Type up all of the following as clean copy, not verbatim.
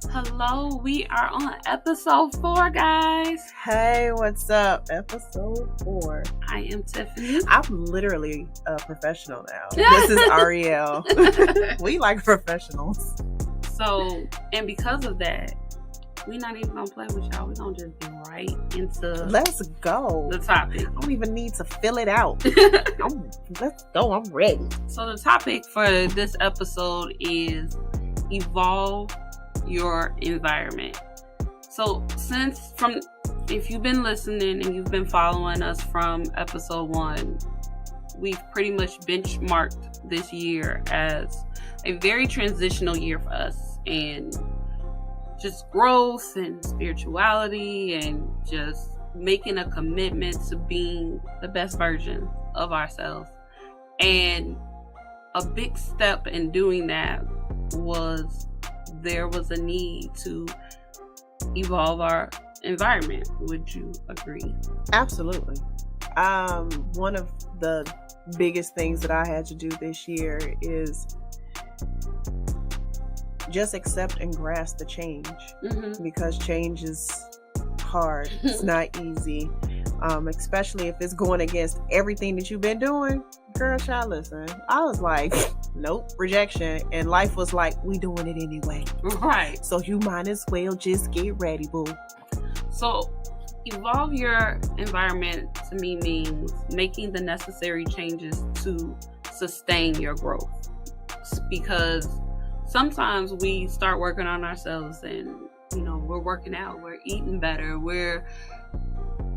Hello, we are on episode 4, guys. Hey, what's up? Episode 4. I am Tiffany. I'm literally a professional now. This is Ariel. We like professionals. So, and because of that, we're not even gonna play with y'all. We're gonna just get right into Let's go. the topic. I don't even need to fill it out. Let's go. I'm ready. So the topic for this episode is evolve your environment. So if you've been listening and you've been following us from episode 1, we've pretty much benchmarked this year as a very transitional year for us, and just growth and spirituality and just making a commitment to being the best version of ourselves. And a big step in doing that was there was a need to evolve our environment. Would you agree? Absolutely. One of the biggest things that I had to do this year is just accept and grasp the change, because change is hard. It's not easy, especially if it's going against everything that you've been doing. Girl, child, listen, I was like, nope, rejection, and life was like, we doing it anyway, Right. so you might as well just get ready, boo. So evolve your environment to me means making the necessary changes to sustain your growth, because sometimes we start working on ourselves and, we're working out, we're eating better, we're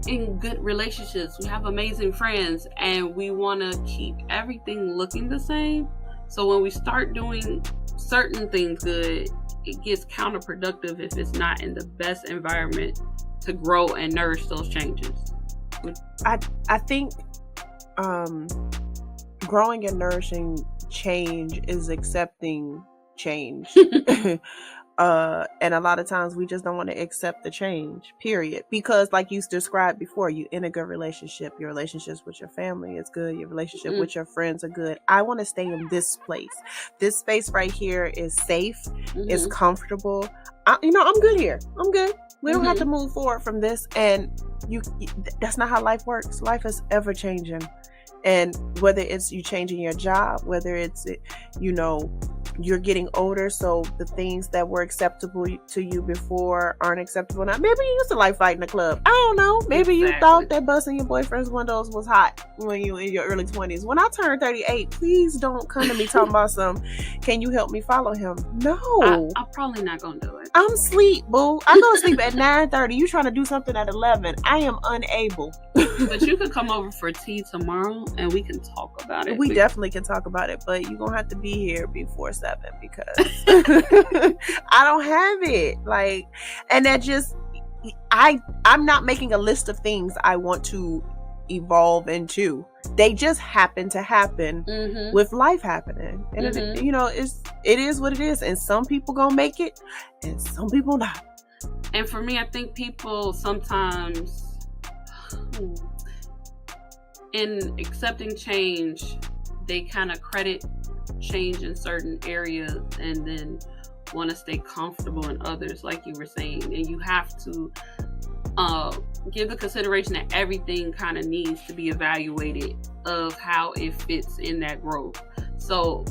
in good relationships, we have amazing friends, and we want to keep everything looking the same. So when we start doing certain things good, it gets counterproductive if it's not in the best environment to grow and nourish those changes. I think growing and nourishing change is accepting change. And a lot of times we just don't want to accept the change, period. Because like you described before, you're in a good relationship. Your relationships with your family is good. Your relationship with your friends are good. I want to stay in this place. This space right here is safe. It's comfortable. I'm good here. I'm good. We don't have to move forward from this. And that's not how life works. Life is ever changing. And whether it's you changing your job, whether it's, you're getting older, so the things that were acceptable to you before aren't acceptable now. Maybe you used to like fighting in the club. I don't know. Maybe you thought that busting your boyfriend's windows was hot when you were in your early 20s. When I turned 38, please don't come to me talking about can you help me follow him? No. I'm probably not going to do it. I'm asleep, boo. I go to sleep at 9:30. You trying to do something at 11. I am unable. But you could come over for tea tomorrow and we can talk about it. We definitely can talk about it, but you're going to have to be here before 7 because I don't have it. And that just, I'm not making a list of things I want to evolve into. They just happen to happen with life happening. And it is what it is. And some people gonna make it and some people not. And for me, I think people sometimes in accepting change, they kind of credit change in certain areas and then want to stay comfortable in others, like you were saying. And you have to give the consideration that everything kind of needs to be evaluated of how it fits in that growth. So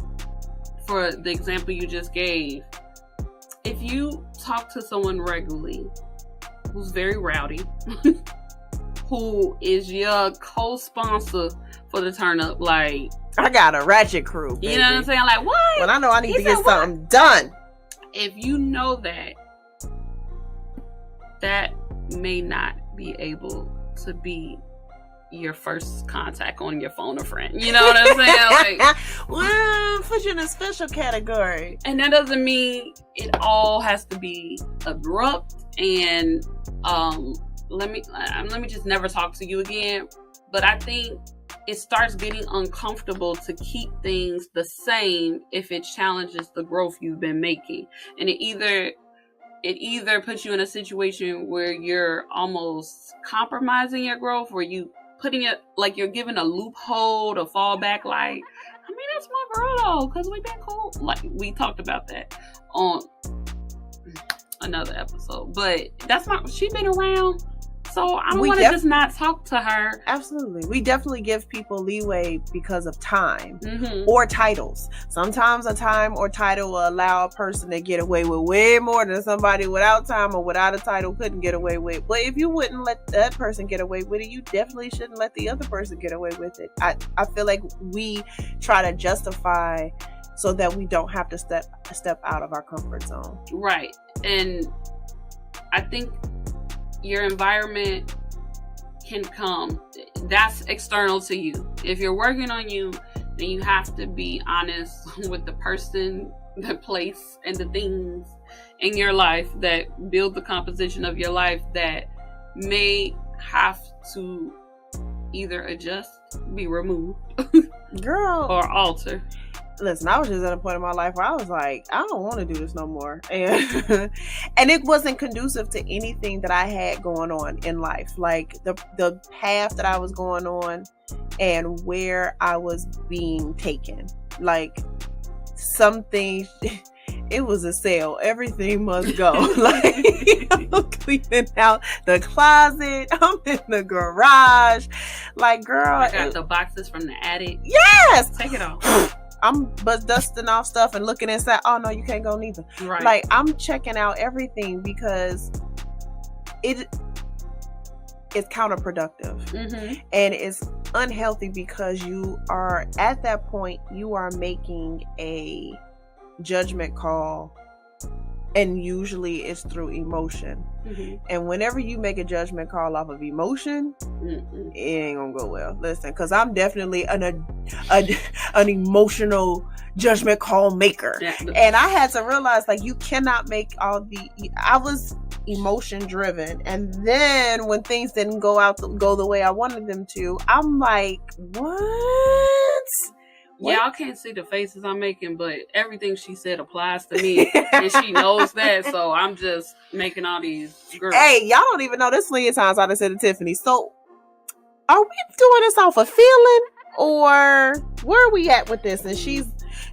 for the example you just gave, if you talk to someone regularly who's very rowdy, who is your co-sponsor for the turn up, like, I got a ratchet crew, baby. You know what I'm saying? Like, what? When I know I need to get something done. If you know that may not be able to be your first contact on your phone or friend. You know what I'm saying? Well, put you in a special category. And that doesn't mean it all has to be abrupt and let me just never talk to you again. But I think it starts getting uncomfortable to keep things the same if it challenges the growth you've been making. And it either puts you in a situation where you're almost compromising your growth, where you putting it like you're giving a loophole to fall back, like, I mean, that's my girl though, because we've been cool. Like, we talked about that on another episode. But that's not, she been around, so I don't want to just not talk to her. Absolutely. We definitely give people leeway because of time or titles. Sometimes a time or title will allow a person to get away with way more than somebody without time or without a title couldn't get away with. But if you wouldn't let that person get away with it, you definitely shouldn't let the other person get away with it. I feel like we try to justify so that we don't have to step out of our comfort zone. Right. And I think your environment can come. That's external to you. If you're working on you, then you have to be honest with the person, the place, and the things in your life that build the composition of your life that may have to either adjust, be removed, girl, or alter. Listen, I was just at a point in my life where I was like, I don't want to do this no more. And it wasn't conducive to anything that I had going on in life. Like the path that I was going on and where I was being taken. Like something, it was a sale. Everything must go. Like I'm cleaning out the closet. I'm in the garage. Like, girl. I got the boxes from the attic. Yes! Take it off. I'm but dusting off stuff and looking inside. Oh no, you can't go neither. Right. Like I'm checking out everything because it's counterproductive and it's unhealthy because you are at that point. You are making a judgment call, and usually it's through emotion. And whenever you make a judgment call off of emotion, it ain't gonna go well. Listen, because I'm definitely an emotional judgment call maker. Yeah. And I had to realize, like, you cannot make I was emotion driven, and then when things didn't go the way I wanted them to, I'm like, what? Y'all can't see the faces I'm making, but everything she said applies to me, and she knows that, so I'm just making all these girls. Hey, y'all don't even know this many times I done said to Tiffany, so are we doing this off a feeling, or where are we at with this? And she's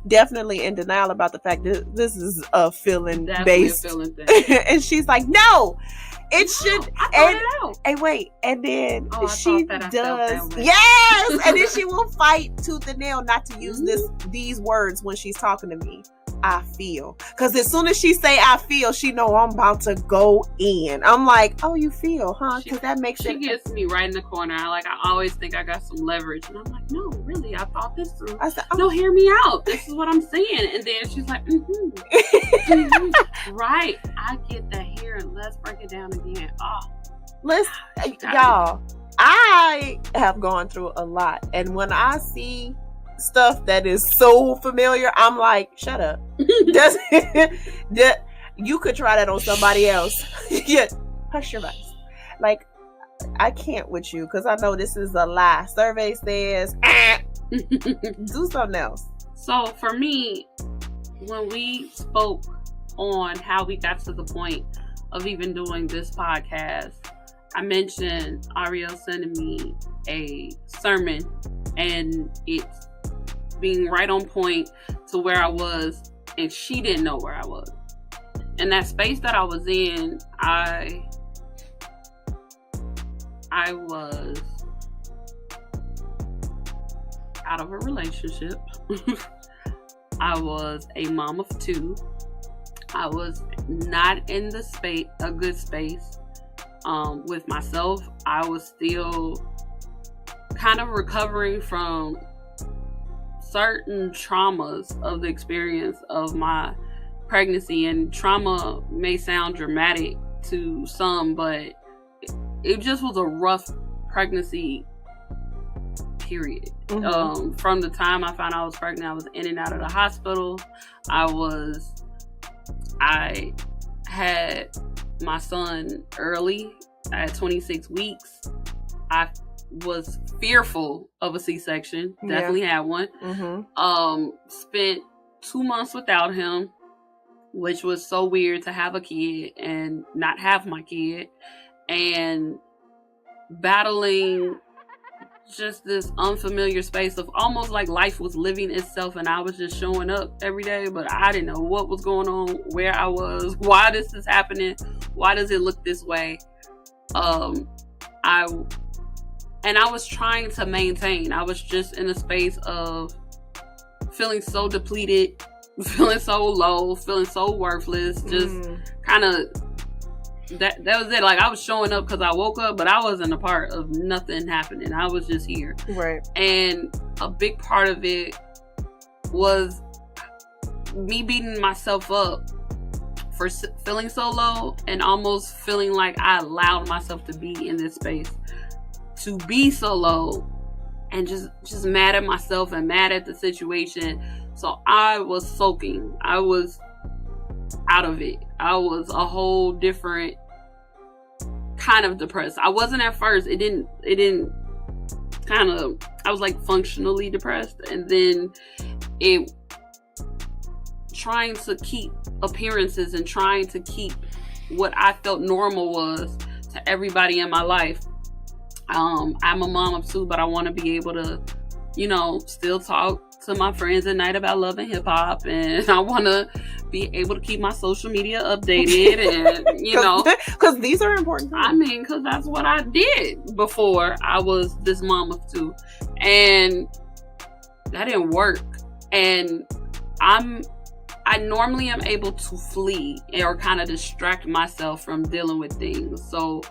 definitely in denial about the fact that this is a feeling based. A feeling thing. And she's like, no! It should. I thought it out. And wait, and then she does. Yes, and then she will fight tooth and nail not to use these words when she's talking to me. I feel, because as soon as she say I feel, she know I'm about to go in. I'm like, oh, you feel, huh? Because that makes she gets me right in the corner. I always think I got some leverage, and I'm like, no, really, I thought this through. I said, no, hear me out. This is what I'm saying. And then she's like, right, I get that here, and let's break it down again. Listen, y'all, I have gone through a lot, and when I see stuff that is so familiar, I'm like, shut up. You could try that on somebody else. Yeah, hush your voice. Like, I can't with you because I know this is a lie. Survey says do something else. So for me, when we spoke on how we got to the point of even doing this podcast, I mentioned Ariel sending me a sermon, and it's being right on point to where I was, and she didn't know where I was. And that space that I was in, I was out of a relationship. I was a mom of two. I was not in a good space with myself. I was still kind of recovering from certain traumas of the experience of my pregnancy. And trauma may sound dramatic to some, but it just was a rough pregnancy, period. From the time I found out I was pregnant, I was in and out of the hospital. I had my son early at 26 weeks. I was fearful of a C-section. Definitely had one. Spent 2 months without him, which was so weird to have a kid and not have my kid, and battling just this unfamiliar space of almost like life was living itself and I was just showing up every day, but I didn't know what was going on, where I was, why this is happening, why does it look this way. I was trying to maintain. I was just in a space of feeling so depleted, feeling so low, feeling so worthless, just kind of that was it. Like, I was showing up because I woke up, but I wasn't a part of nothing happening. I was just here. Right. And a big part of it was me beating myself up for feeling so low and almost feeling like I allowed myself to be in this space, to be so low, and just mad at myself and mad at the situation. So I was soaking. I was out of it. I was a whole different kind of depressed. I wasn't at first. It didn't kind of, I was like functionally depressed, and then it trying to keep appearances and trying to keep what I felt normal was to everybody in my life. I'm a mom of two, but I want to be able to, still talk to my friends at night about love and hip hop, and I want to be able to keep my social media updated, and because these are important things. I mean, because that's what I did before I was this mom of two, and that didn't work. And I normally am able to flee or kind of distract myself from dealing with things. So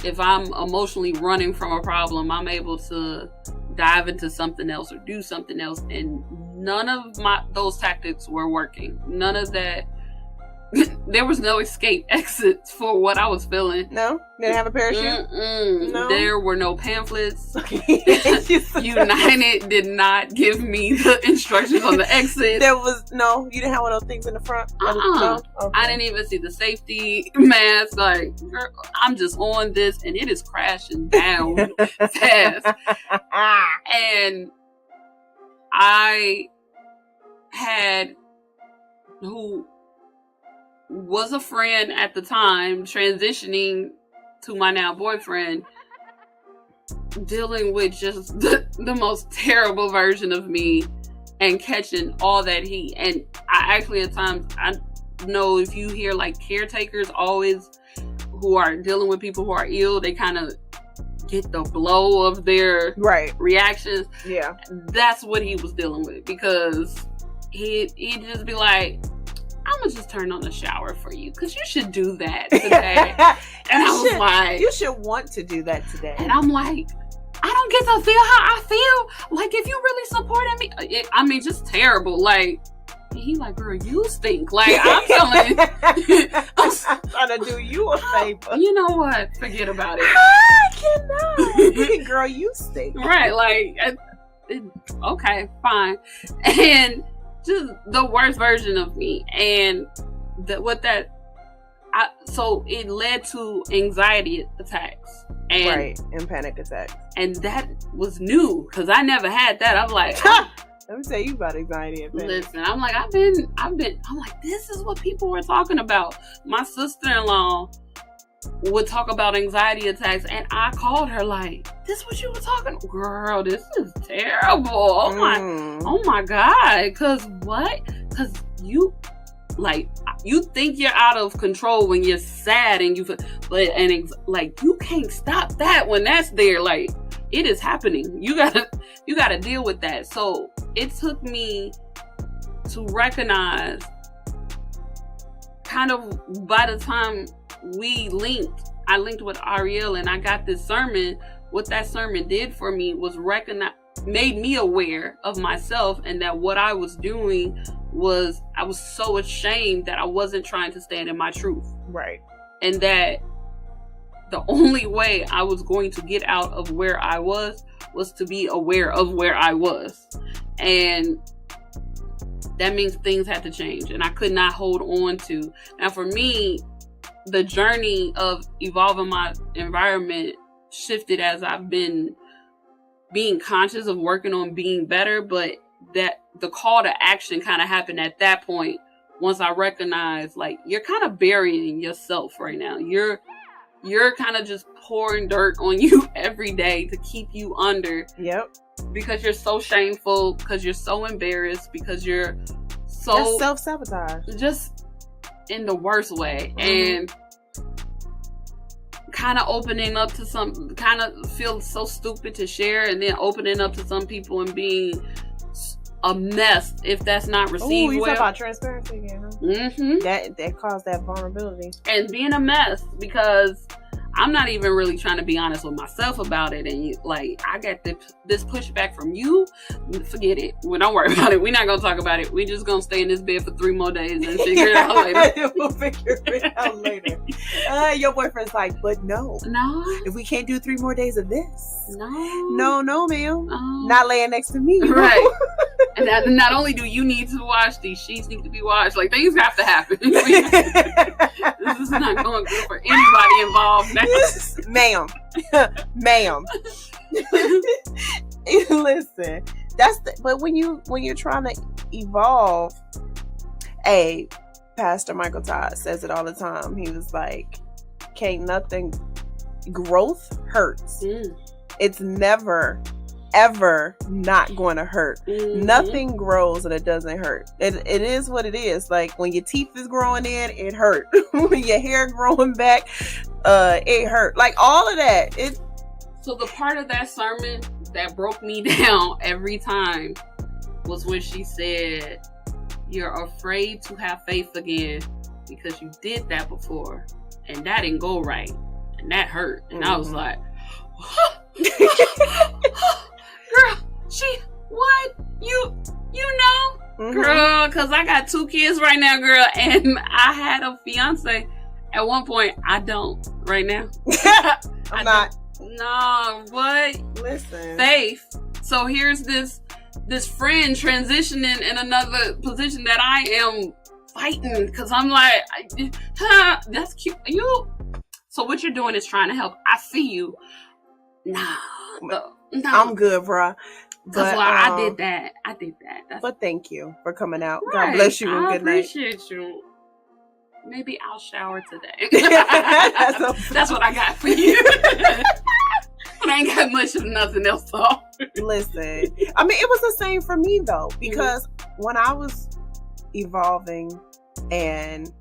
if I'm emotionally running from a problem, I'm able to dive into something else or do something else. And none of those tactics were working. None of that. There was no escape exits for what I was feeling. No? Didn't have a parachute? No. There were no pamphlets. United did not give me the instructions on the exit. You didn't have one of those things in the front? No? Okay. I didn't even see the safety mask. Like, girl, I'm just on this and it is crashing down fast. And I had, who was a friend at the time, transitioning to my now boyfriend, dealing with just the most terrible version of me and catching all that heat. And I actually, at times, I know if you hear like caretakers always who are dealing with people who are ill, they kind of get the blow of their reactions. Yeah. That's what he was dealing with, because he'd just be like, I'm gonna just turn on the shower for you because you should do that today. And I was like, you should want to do that today. And I'm like, I don't get to feel how I feel. Like, if you really supported me, just terrible. Like, he like, girl, you stink. Like, I'm telling you, I'm trying to do you a favor. You know what? Forget about it. I cannot. Girl, you stink. Right? Like, okay, fine. And just the worst version of me. And so it led to anxiety attacks and panic attacks, and that was new because I never had that. I'm like, let me tell you about anxiety and panic. Listen, I'm like, I'm like, this is what people were talking about. My sister-in-law would talk about anxiety attacks, and I called her like, this what you were talking, girl, this is terrible. Oh my God. Because you think you're out of control when you're sad and you can't stop that when that's there. Like, it is happening. You gotta deal with that. So it took me to recognize, kind of by the time I linked with Ariel and I got this sermon. What that sermon did for me was made me aware of myself, and that what I was doing was, I was so ashamed that I wasn't trying to stand in my truth. Right. And that the only way I was going to get out of where I was to be aware of where I was. And that means things had to change, and I could not hold on to. Now, for me, the journey of evolving my environment shifted as I've been being conscious of working on being better, but that the call to action kind of happened at that point once I recognized, like, you're kind of burying yourself right now. You're you're kind of just pouring dirt on you every day to keep you under. Yep. Because you're so shameful, because you're so embarrassed, because you're so... That's self-sabotage. Just in the worst way. Mm-hmm. And kind of opening up to some... Kind of feel so stupid to share, and then opening up to some people and being a mess if that's not received well. You talk about transparency again, huh? Mm-hmm. That caused that vulnerability. And being a mess, because I'm not even really trying to be honest with myself about it. And I got this pushback from you. Forget it. Well, don't worry about it. We're not going to talk about it. We're just going to stay in this bed for 3 more days and figure it out later. We'll figure it out later. Your boyfriend's like, but no. No. If we can't do 3 more days of this. No. No, ma'am. Not laying next to me. Right. And not only do you need to wash, these sheets need to be washed. Like, things have to happen. This is not going good for anybody involved now. Ma'am. Listen, but when you're trying to evolve, Pastor Michael Todd says it all the time. He was like, growth hurts. It's never ever not going to hurt. Mm-hmm. Nothing grows and it doesn't hurt. It is what it is. Like when your teeth is growing in, it hurt. When your hair growing back, it hurt. Like all of that. So the part of that sermon that broke me down every time was when she said, "You're afraid to have faith again because you did that before and that didn't go right and that hurt." And I was like, girl, what? You know? Mm-hmm. Girl, because I got 2 kids right now, girl, and I had a fiance at one point. I don't right now. I'm not. No, what? Listen. Faith. So here's this friend transitioning in another position that I am fighting because I'm like, that's cute. So what you're doing is trying to help. I see you. Nah. No. I'm good, bruh. But I did that. But thank you for coming out. Right. God bless you and good night. I appreciate you. Maybe I'll shower today. That's what I got for you. I ain't got much of nothing else. So. Listen, I mean, it was the same for me though, because when I was evolving and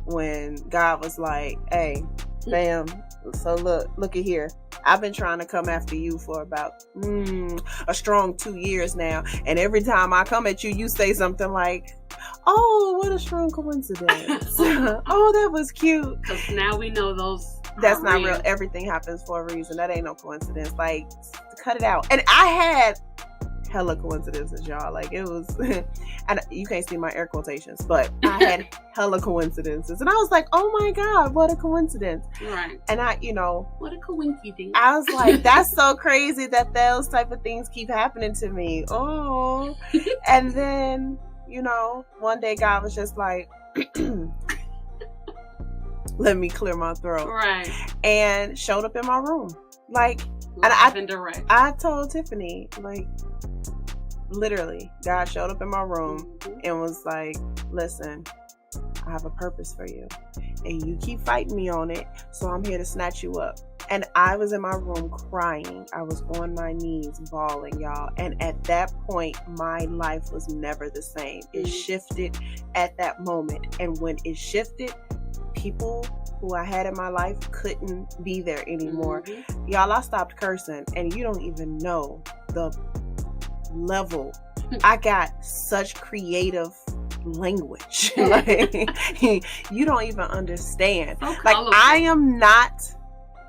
when God was like, "Hey, bam, so look at here. I've been trying to come after you for about a strong 2 years now. And every time I come at you, you say something like, oh, what a strong coincidence. Oh, that was cute." Because now we know those. That's not real. Everything happens for a reason. That ain't no coincidence. Like, cut it out. And I had hella coincidences, y'all. Like, it was, and you can't see my air quotations, but I had hella coincidences. And I was like, oh my God, what a coincidence. Right. And what a coincidence. I was like, that's so crazy that those type of things keep happening to me. Oh. And then, one day God was just like, let me clear my throat. Right. And showed up in my room. Like, I told Tiffany, like, literally, God showed up in my room and was like, listen, I have a purpose for you. And you keep fighting me on it, so I'm here to snatch you up. And I was in my room crying. I was on my knees bawling, y'all. And at that point, my life was never the same. It shifted at that moment. And when it shifted, people who I had in my life couldn't be there anymore. Y'all, I stopped cursing, and you don't even know the level. I got such creative language. Like, you don't even understand. So like, I am not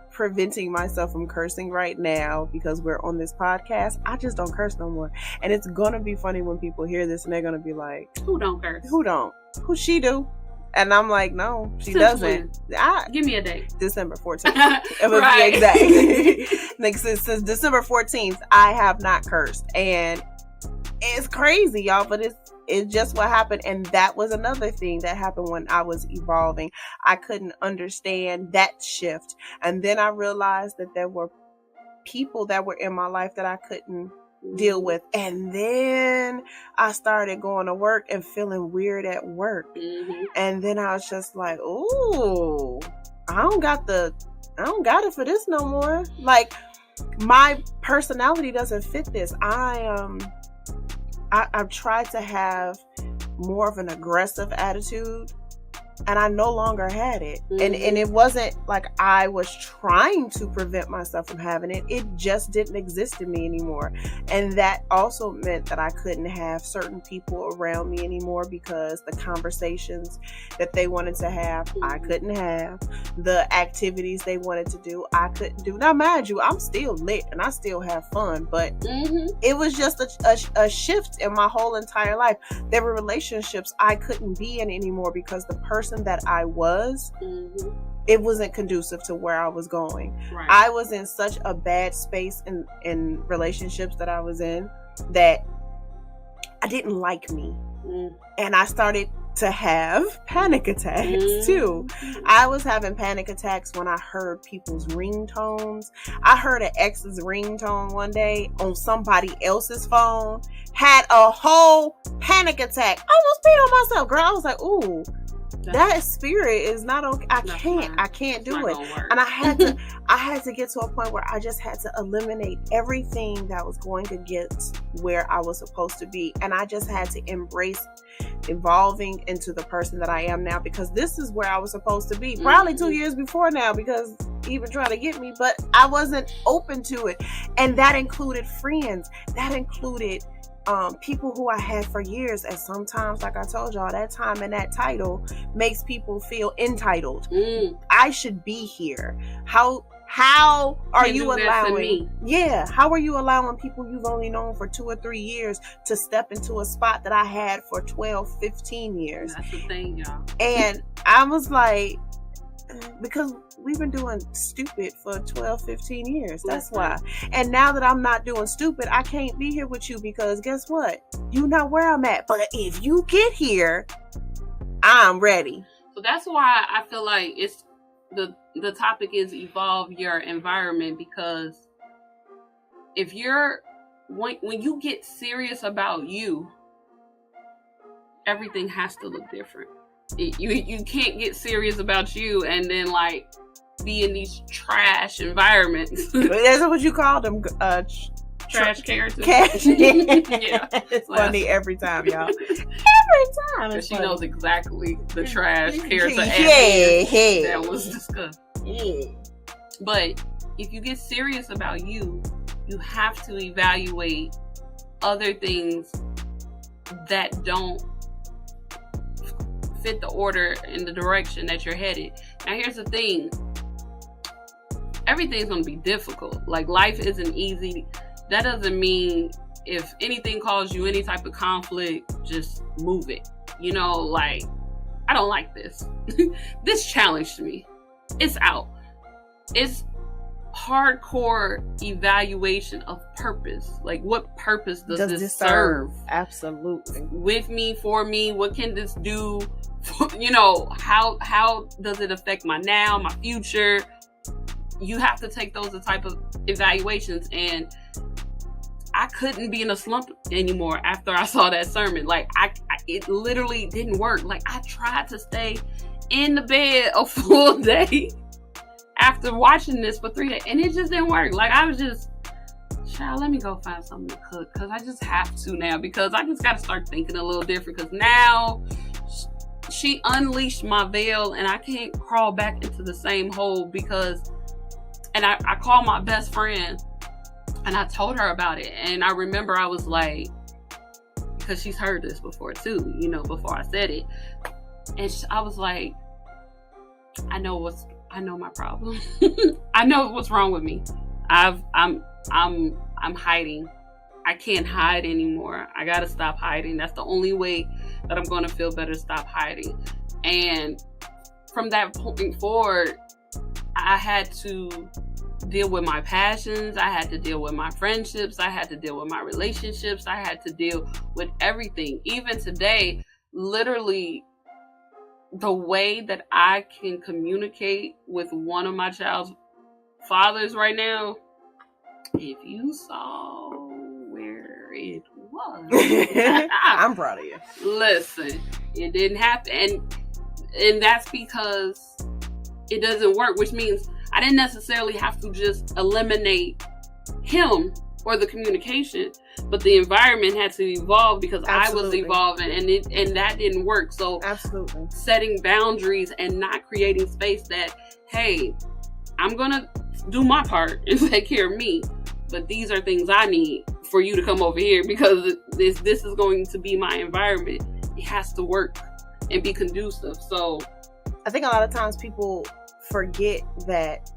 preventing myself from cursing right now because we're on this podcast. I just don't curse no more. And it's gonna be funny when people hear this and they're gonna be like, who don't curse? Who don't? Who she do? And I'm like, no, she doesn't. Give me a date. December 14th. It would be exact. Like, since December 14th, I have not cursed. And it's crazy, y'all, but it's just what happened. And that was another thing that happened when I was evolving. I couldn't understand that shift. And then I realized that there were people that were in my life that I couldn't deal with. And then I started going to work and feeling weird at work. And then I was just like, ooh, I don't got it for this no more. Like, my personality doesn't fit this. I've tried to have more of an aggressive attitude, and I no longer had it. And it wasn't like I was trying to prevent myself from having it. It just didn't exist in me anymore. And that also meant that I couldn't have certain people around me anymore, because the conversations that they wanted to have, I couldn't have. The activities they wanted to do, I couldn't do. Now, mind you, I'm still lit and I still have fun, but it was just a shift in my whole entire life. There were relationships I couldn't be in anymore because the person that I was, it wasn't conducive to where I was going. Right. I was in such a bad space in relationships that I was in, that I didn't like me. And I started to have panic attacks too. I was having panic attacks when I heard people's ringtones. I heard an ex's ringtone one day on somebody else's phone. Had a whole panic attack. I almost peed on myself, girl. I was like, ooh, that spirit is not okay. I can't do it. And I had to get to a point where I just had to eliminate everything that was going to get where I was supposed to be. And I just had to embrace evolving into the person that I am now, because this is where I was supposed to be probably 2 years before now, because even trying to get me, but I wasn't open to it. And that included friends. That included people who I had for years. And sometimes, like I told y'all, that time and that title makes people feel entitled. I should be here. How are you allowing? Yeah, how are you allowing people you've only known for 2 or 3 years to step into a spot that I had for 12, 15 years? That's the thing, y'all. And I was like, because we've been doing stupid for 12, 15 years. That's why. And now that I'm not doing stupid, I can't be here with you, because guess what? You're not where I'm at. But if you get here, I'm ready. So that's why I feel like it's the topic is evolve your environment, because if you're when you get serious about you, everything has to look different. You can't get serious about you and then like be in these trash environments. That's what you call them, trash characters. Yeah, it's funny every time, y'all. Every time, because she knows exactly the trash character that was discussed. But if you get serious about you, you have to evaluate other things that don't fit the order in the direction that you're headed. Now here's the thing, everything's gonna be difficult. Like, life isn't easy. That doesn't mean if anything causes you any type of conflict, just move it. You know, like, I don't like this. This challenged me. It's out. It's hardcore evaluation of purpose. Like, what purpose does this serve? Absolutely. With me, for me, what can this do? You know, how does it affect my now, my future? You have to take those type of evaluations. And I couldn't be in a slump anymore after I saw that sermon. Like, it literally didn't work. Like, I tried to stay in the bed a full day after watching this for 3 days, and it just didn't work. Like, I was just, child, let me go find something to cook, because I just have to now, because I just got to start thinking a little different, because now she unleashed my veil and I can't crawl back into the same hole. Because, and I called my best friend and I told her about it, and I remember I was like, because she's heard this before too, you know, before I said it, and I was like, I know my problem. I know what's wrong with me. I'm hiding. I can't hide anymore. I gotta stop hiding. That's the only way that I'm gonna feel better. Stop hiding. And from that point forward, I had to deal with my passions. I had to deal with my friendships. I had to deal with my relationships. I had to deal with everything. Even today, literally, the way that I can communicate with one of my child's fathers right now, if you saw where it was, I'm proud of you. Listen, it didn't happen. And that's because it doesn't work, which means I didn't necessarily have to just eliminate him or the communication, but the environment had to evolve because Absolutely. I was evolving, and that didn't work. So Absolutely. setting boundaries and not creating space that, hey, I'm gonna do my part and take care of me, but these are things I need for you to come over here, because this is going to be my environment. It has to work and be conducive. So I think a lot of times people forget that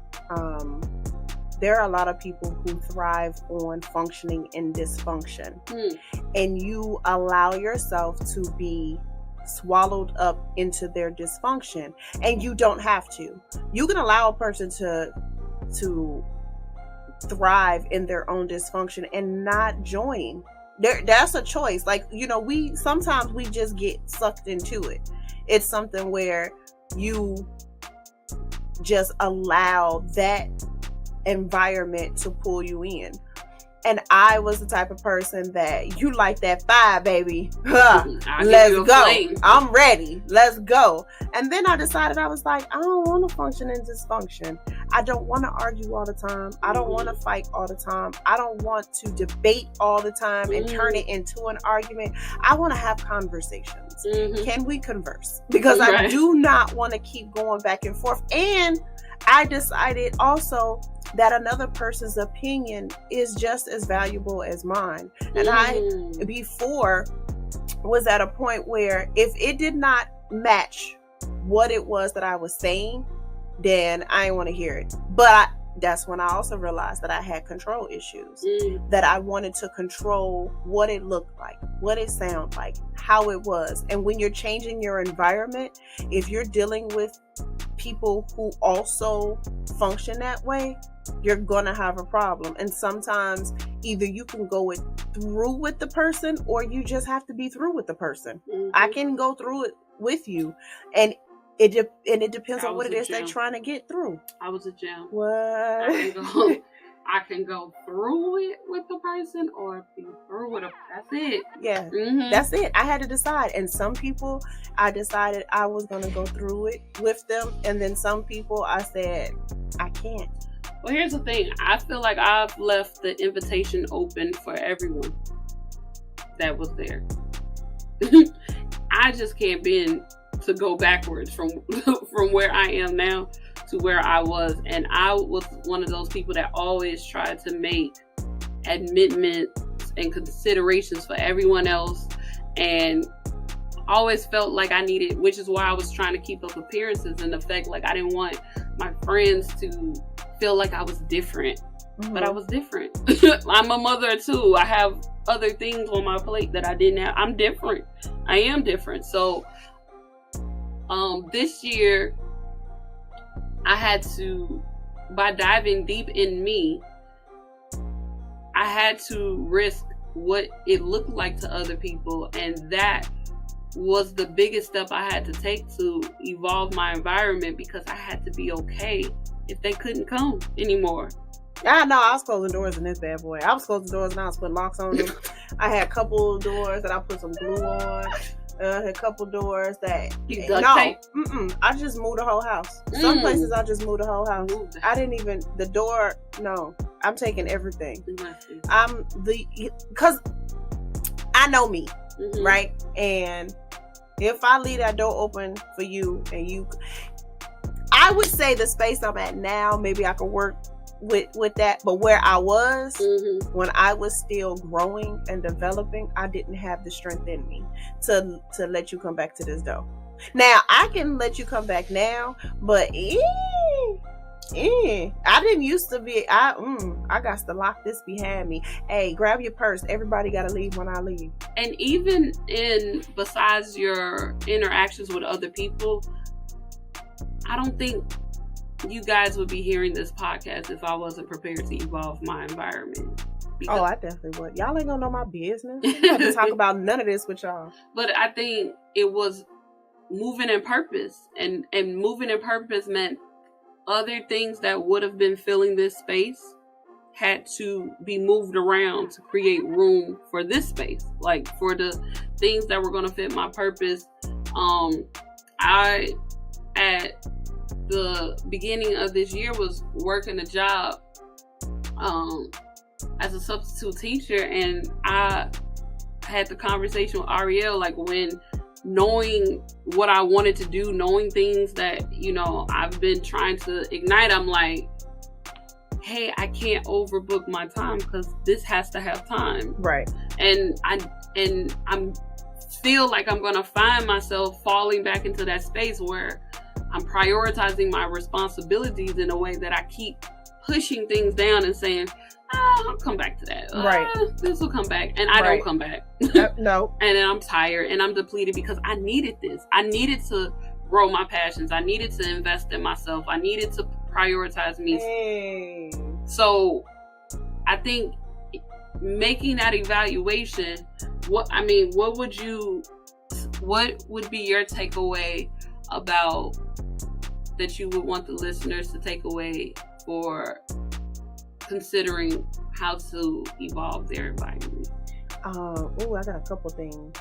there are a lot of people who thrive on functioning in dysfunction, and you allow yourself to be swallowed up into their dysfunction, and you don't have to. You can allow a person to thrive in their own dysfunction and not join. That's a choice. Like, we sometimes we just get sucked into it. It's something where you just allow that environment to pull you in. And I was the type of person that, you like that fire, baby. Let's go. Flame. I'm ready. Let's go. And then I decided, I was like, I don't want to function in dysfunction. I don't want to argue all the time. I don't want to fight all the time. I don't want to debate all the time and turn it into an argument. I want to have conversations. Can we converse? Because I do not want to keep going back and forth. And I decided also that another person's opinion is just as valuable as mine. And I, before, was at a point where if it did not match what it was that I was saying, then I didn't want to hear it. But that's when I also realized that I had control issues, that I wanted to control what it looked like, what it sounded like, how it was. And when you're changing your environment, if you're dealing with people who also function that way, you're gonna have a problem. And sometimes either you can go through with the person, or you just have to be through with the person. I can go through it with you, and it depends on what it is they're trying to get through. I was a gem. What? I can go through it with the person, or be through with them. That's it. Yeah, that's it. I had to decide. And some people, I decided I was going to go through it with them. And then some people, I said, I can't. Well, here's the thing. I feel like I've left the invitation open for everyone that was there. I just can't bend to go backwards from where I am now to where I was. And I was one of those people that always tried to make amendments and considerations for everyone else, and always felt like I needed, which is why I was trying to keep up appearances and the fact like I didn't want my friends to feel like I was different. But I was different. I'm a mother too. I have other things on my plate that I didn't have. I'm different. I am different. So this year I had to, by diving deep in me, I had to risk what it looked like to other people, and that was the biggest step I had to take to evolve my environment, because I had to be okay if they couldn't come anymore. I know, I was closing doors in this bad boy. I was closing doors and I was putting locks on them. I had a couple of doors that I put some glue on. A couple doors that I just moved the whole house. Some places I just moved the whole house. I didn't even the door. No, I'm taking everything. Because I know me, right? And if I leave that door open for you, and I would say the space I'm at now, maybe I could work with that, but where I was when I was still growing and developing, I didn't have the strength in me to let you come back to this door. Now I can let you come back now, but I didn't used to be. I got to lock this behind me. Hey, grab your purse. Everybody got to leave when I leave. And even besides your interactions with other people, I don't think you guys would be hearing this podcast if I wasn't prepared to evolve my environment. Oh, I definitely would. Y'all ain't gonna know my business. I'm not gonna talk about none of this with y'all. But I think it was moving in purpose, and moving in purpose meant other things that would have been filling this space had to be moved around to create room for this space, like for the things that were going to fit my purpose. I at the beginning of this year was working a job as a substitute teacher, and I had the conversation with Ariel, like, when knowing what I wanted to do, knowing things that, you know, I've been trying to ignite, I'm like, hey, I can't overbook my time because this has to have time. Right. And I'm feel like I'm gonna find myself falling back into that space where I'm prioritizing my responsibilities in a way that I keep pushing things down and saying, I'll come back to that. Right. This will come back. And I don't come back. No. And then I'm tired and I'm depleted because I needed this. I needed to grow my passions. I needed to invest in myself. I needed to prioritize me. Hey. So I think making that evaluation, what would be your takeaway about that you would want the listeners to take away for considering how to evolve their environment? I got a couple things.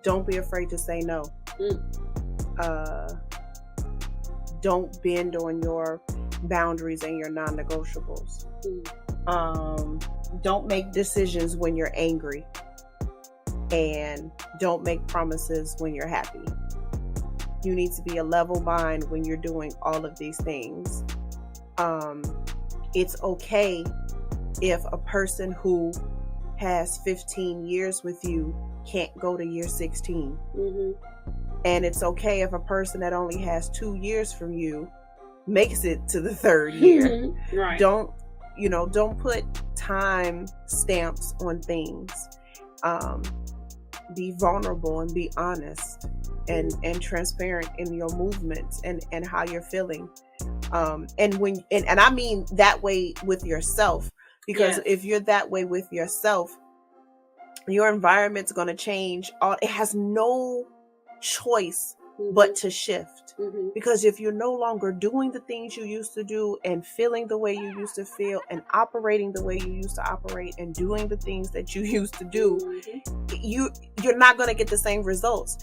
Don't be afraid to say no. Don't bend on your boundaries and your non-negotiables. Don't make decisions when you're angry, and don't make promises when you're happy. You need to be a level mind when you're doing all of these things. It's okay if a person who has 15 years with you can't go to year 16. And it's okay if a person that only has 2 years from you makes it to the third year. Right. Don't put time stamps on things. Be vulnerable and be honest and transparent in your movements and how you're feeling. And I mean that way with yourself, because if you're that way with yourself, your environment's going to change. It has no choice but to shift, because if you're no longer doing the things you used to do and feeling the way you used to feel and operating the way you used to operate and doing the things that you used to do, you're not going to get the same results.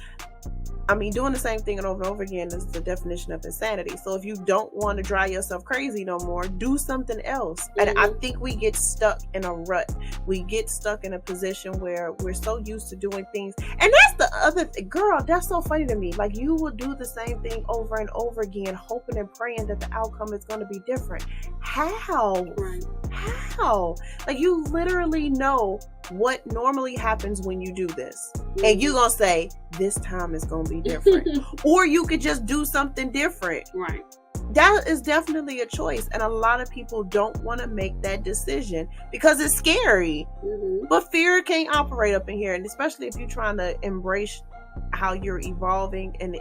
I mean, doing the same thing over and over again is the definition of insanity. So if you don't want to drive yourself crazy no more, do something else. And I think we get stuck in a rut. We get stuck in a position where we're so used to doing things. And that's the other thing. Girl, that's so funny to me. Like, you will do the same thing over and over again, hoping and praying that the outcome is going to be different. How? Right. How? Like, you literally know what normally happens when you do this. And you're going to say, this time is going to be different. Or you could just do something different. Right. That is definitely a choice. And a lot of people don't want to make that decision because it's scary. But fear can't operate up in here. And especially if you're trying to embrace how you're evolving. And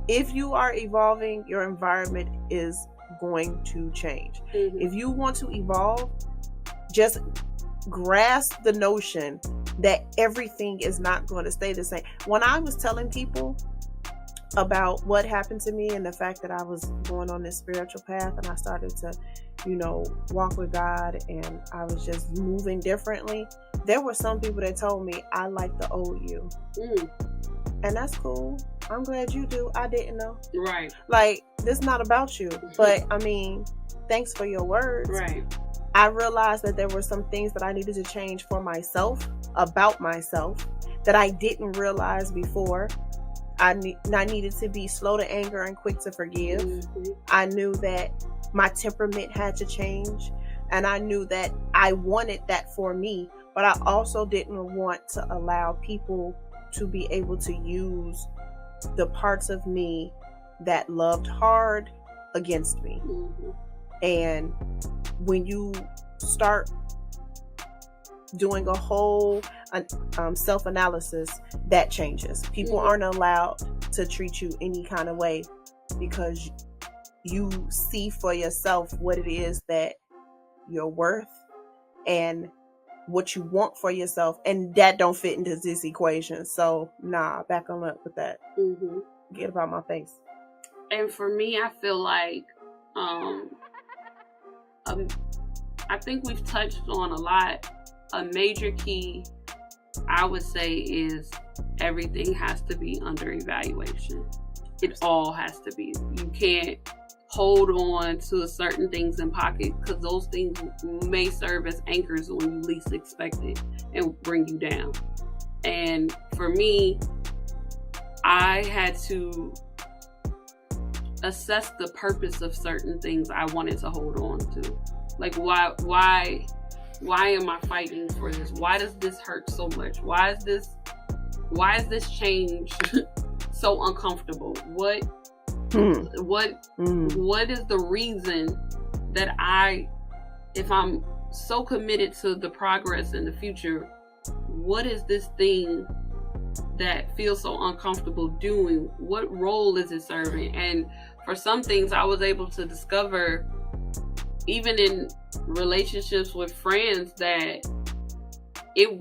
if you are evolving, your environment is going to change. If you want to evolve, just grasp the notion that everything is not going to stay the same. When I was telling people about what happened to me and the fact that I was going on this spiritual path and I started to, walk with God and I was just moving differently, there were some people that told me, I like the old you. And that's cool. I'm glad you do. I didn't know. Right. Like, this is not about you. But, I mean, thanks for your words. Right. I realized that there were some things that I needed to change for myself, about myself, that I didn't realize before. I needed to be slow to anger and quick to forgive. I knew that my temperament had to change. And I knew that I wanted that for me. But I also didn't want to allow people to be able to use the parts of me that loved hard against me. And when you start doing a whole self-analysis, that changes. People aren't allowed to treat you any kind of way because you see for yourself what it is that you're worth and what you want for yourself, and that don't fit into this equation. So back on up with that. Get about my face. And for me, I feel like I think we've touched on a lot. A major key, I would say, is everything has to be under evaluation. It all has to be. You can't hold on to certain things in pocket, because those things may serve as anchors when you least expect it and bring you down. And for me, I had to assess the purpose of certain things I wanted to hold on to. Like, why am I fighting for this? Why does this hurt so much? Why is this change so uncomfortable? What is the reason that if I'm so committed to the progress in the future, what is this thing that feels so uncomfortable doing? What role is it serving? And for some things, I was able to discover, even in relationships with friends, that it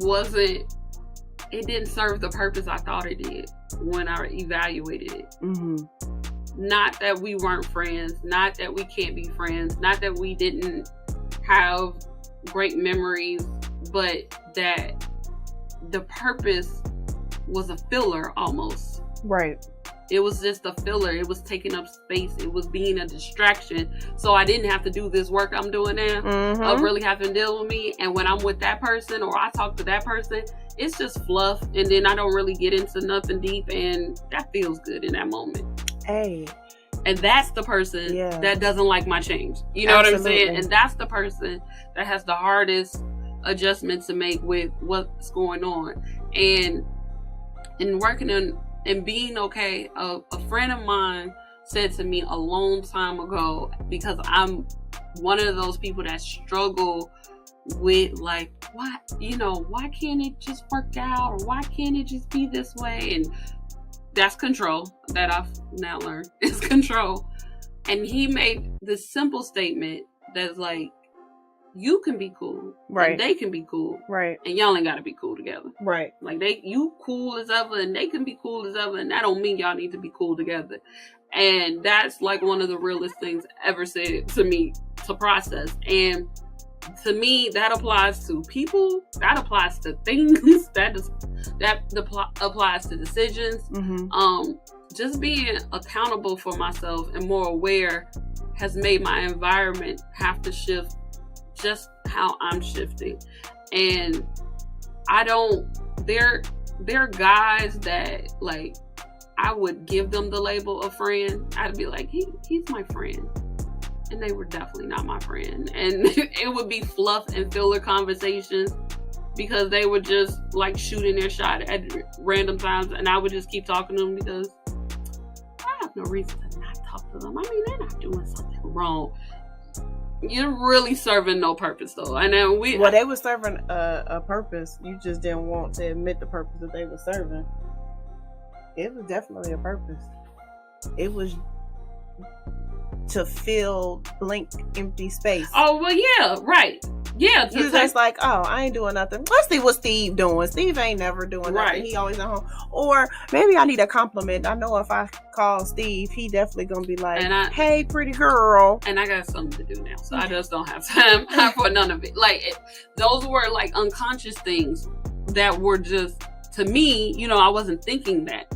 didn't serve the purpose I thought it did when I evaluated it. Mm-hmm. Not that we weren't friends, not that we can't be friends, not that we didn't have great memories, but that the purpose was a filler almost. Right. It was just a filler. It was taking up space. It was being a distraction. So I didn't have to do this work I'm doing now of really having to deal with me. And when I'm with that person or I talk to that person, it's just fluff. And then I don't really get into nothing deep. And that feels good in that moment. Hey. And that's the person that doesn't like my change. You know what I'm saying? And that's the person that has the hardest adjustment to make with what's going on. And working on and being okay. A friend of mine said to me a long time ago, because I'm one of those people that struggle with, like, why can't it just work out? Or why can't it just be this way? And that's control that I've now learned is control. And he made this simple statement that's like, you can be cool, right? And they can be cool, right? And y'all ain't gotta be cool together, right? Like you cool as ever, and they can be cool as ever, and that don't mean y'all need to be cool together. And that's like one of the realest things ever said to me to process. And to me, that applies to people, that applies to things, that applies to decisions. Mm-hmm. Just being accountable for myself and more aware has made my environment have to shift just how I'm shifting. And there are guys that, like, I would give them the label of friend. I'd be like, he's my friend. And they were definitely not my friend. And it would be fluff and filler conversations because they were just like shooting their shot at random times. And I would just keep talking to them because I have no reason to not talk to them. I mean, they're not doing something wrong. You're really serving no purpose, though. And then they were serving a purpose. You just didn't want to admit the purpose that they were serving. It was definitely a purpose. It was to fill blank, empty space. Oh, well, yeah, right. Yeah. You just like, oh, I ain't doing nothing. Let's see what Steve doing. Steve ain't never doing nothing. He always at home. Or maybe I need a compliment. I know if I call Steve, he definitely gonna be like, hey, pretty girl. And I got something to do now, so I just don't have time for none of it. Like, those were like unconscious things that were just, to me, I wasn't thinking that,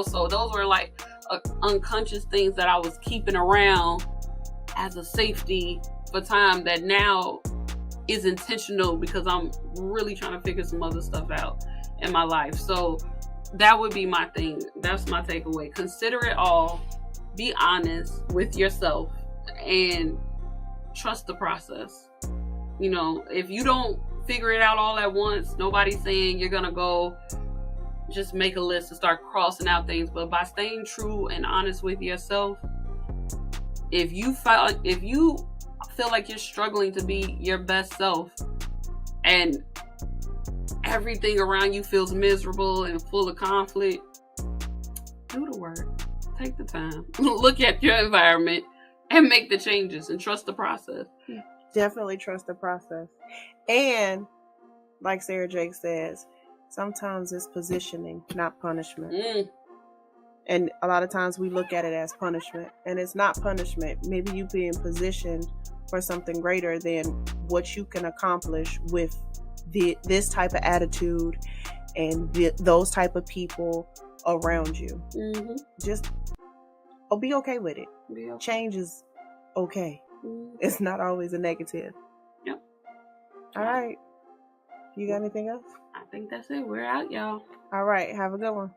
so those were like unconscious things that I was keeping around as a safety for time that now is intentional because I'm really trying to figure some other stuff out in my life. So that would be my thing. That's my takeaway. Consider it all. Be honest with yourself and trust the process. If you don't figure it out all at once, nobody's saying you're gonna go just make a list and start crossing out things. But by staying true and honest with yourself, if you feel like you're struggling to be your best self and everything around you feels miserable and full of conflict, do the work. Take the time. Look at your environment and make the changes and trust the process. Definitely trust the process. And like Sarah Jake says, sometimes it's positioning, not punishment. And a lot of times we look at it as punishment, and it's not punishment. Maybe you being positioned for something greater than what you can accomplish with this type of attitude and those type of people around you. Mm-hmm. Just be okay with it. Be okay. Change is okay. It's not always a negative. Yep. All right. You got anything else? I think that's it. We're out, y'all. All right. Have a good one.